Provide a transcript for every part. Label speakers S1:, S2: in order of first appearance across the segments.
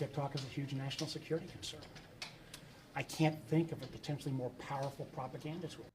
S1: TikTok is a huge national security concern. I can't think of a potentially more powerful propaganda tool.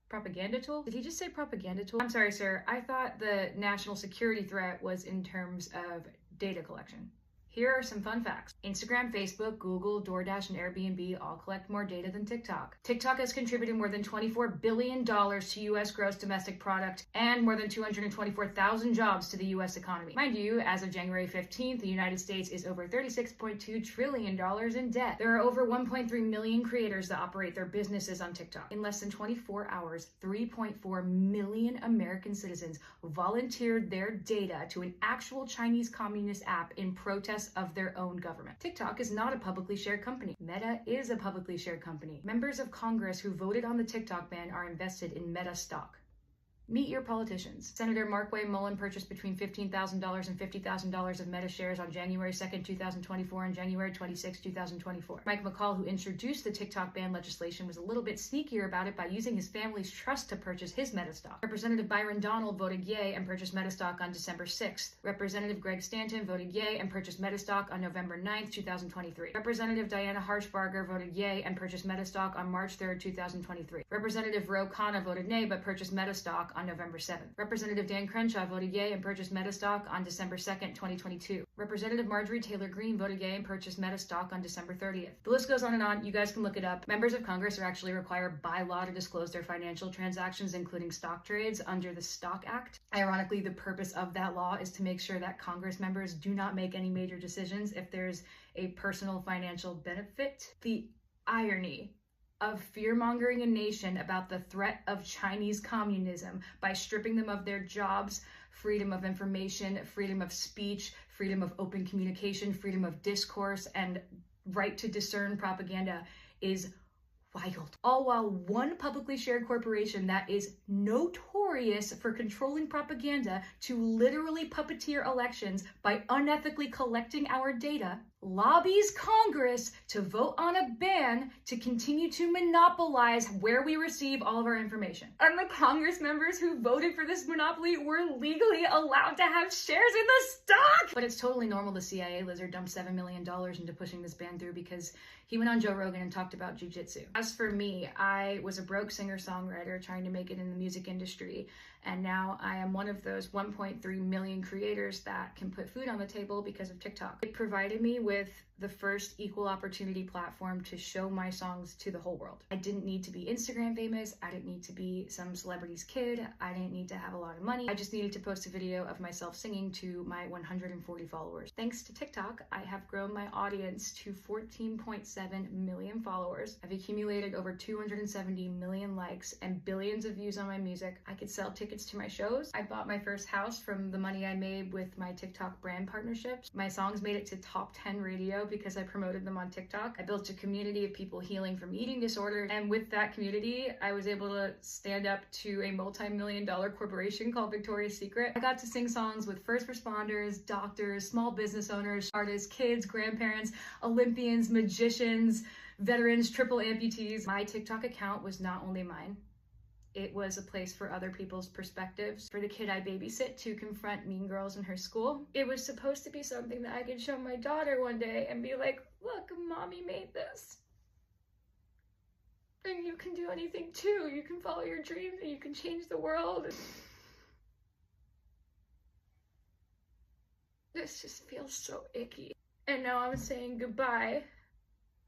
S2: Propaganda tool? Did he just say propaganda tool? I'm sorry, sir. I thought the national security threat was in terms of data collection. Here are some fun facts. Instagram, Facebook, Google, DoorDash, and Airbnb all collect more data than TikTok. TikTok has contributed more than $24 billion to U.S. gross domestic product and more than 224,000 jobs to the U.S. economy. Mind you, as of January 15th, the United States is over $36.2 trillion in debt. There are over 1.3 million creators that operate their businesses on TikTok. In less than 24 hours, 3.4 million American citizens volunteered their data to an actual Chinese communist app in protest of their own government. TikTok is not a publicly shared company. Meta is a publicly shared company. Members of Congress who voted on the TikTok ban are invested in Meta stock. Meet your politicians. Senator Markway Mullen purchased between $15,000 and $50,000 of Meta shares on January 2nd, 2024 and January 26, 2024. Mike McCall, who introduced the TikTok ban legislation, was a little bit sneakier about it by using his family's trust to purchase his Meta stock. Representative Byron Donald voted yay and purchased Meta stock on December 6th. Representative Greg Stanton voted yay and purchased Meta stock on November 9th, 2023. Representative Diana Harshbarger voted yay and purchased Meta stock on March 3rd, 2023. Representative Ro Khanna voted nay but purchased Meta stock on November 7th. Representative Dan Crenshaw voted yay and purchased Meta stock on December 2nd, 2022. Representative Marjorie Taylor Greene voted yay and purchased Meta stock on December 30th. The list goes on and on. You guys can look it up. Members of Congress are actually required by law to disclose their financial transactions, including stock trades, under the Stock Act. Ironically, the purpose of that law is to make sure that Congress members do not make any major decisions if there's a personal financial benefit. The irony of fear-mongering a nation about the threat of Chinese communism by stripping them of their jobs, freedom of information, freedom of speech, freedom of open communication, freedom of discourse, and right to discern propaganda is wild. All while one publicly shared corporation that is notorious for controlling propaganda to literally puppeteer elections by unethically collecting our data lobbies Congress to vote on a ban to continue to monopolize where we receive all of our information. And the Congress members who voted for this monopoly were legally allowed to have shares in the stock! But it's totally normal the CIA lizard dumped $7 million into pushing this ban through because he went on Joe Rogan and talked about jujitsu. As for me, I was a broke singer-songwriter trying to make it in the music industry, and now I am one of those 1.3 million creators that can put food on the table because of TikTok. It provided me with the first equal opportunity platform to show my songs to the whole world. I didn't need to be Instagram famous. I didn't need to be some celebrity's kid. I didn't need to have a lot of money. I just needed to post a video of myself singing to my 140 followers. Thanks to TikTok, I have grown my audience to 14.7 million followers. I've accumulated over 270 million likes and billions of views on my music. I could sell tickets to my shows. I bought my first house from the money I made with my TikTok brand partnerships. My songs made it to top 10 radio because I promoted them on TikTok. I built a community of people healing from eating disorders, and with that community, I was able to stand up to a multi-million-dollar corporation called Victoria's Secret. I got to sing songs with first responders, doctors, small business owners, artists, kids, grandparents, Olympians, magicians, veterans, triple amputees. My TikTok account was not only mine, it was a place for other people's perspectives, for the kid I babysit to confront mean girls in her school. It was supposed to be something that I could show my daughter one day and be like, look, mommy made this. And you can do anything too. You can follow your dreams and you can change the world. This just feels so icky. And now I'm saying goodbye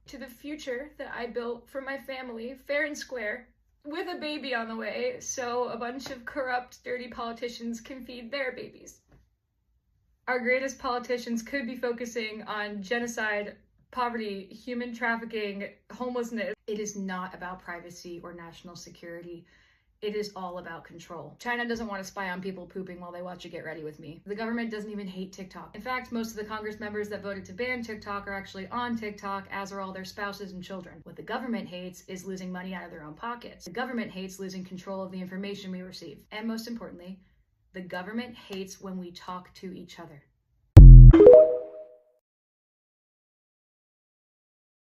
S2: to the future that I built for my family, fair and square, with a baby on the way, so a bunch of corrupt, dirty politicians can feed their babies. Our greatest politicians could be focusing on genocide, poverty, human trafficking, homelessness. It is not about privacy or national security. It is all about control. China doesn't want to spy on people pooping while they watch a Get Ready With Me. The government doesn't even hate TikTok. In fact, most of the Congress members that voted to ban TikTok are actually on TikTok, as are all their spouses and children. What the government hates is losing money out of their own pockets. The government hates losing control of the information we receive. And most importantly, the government hates when we talk to each other.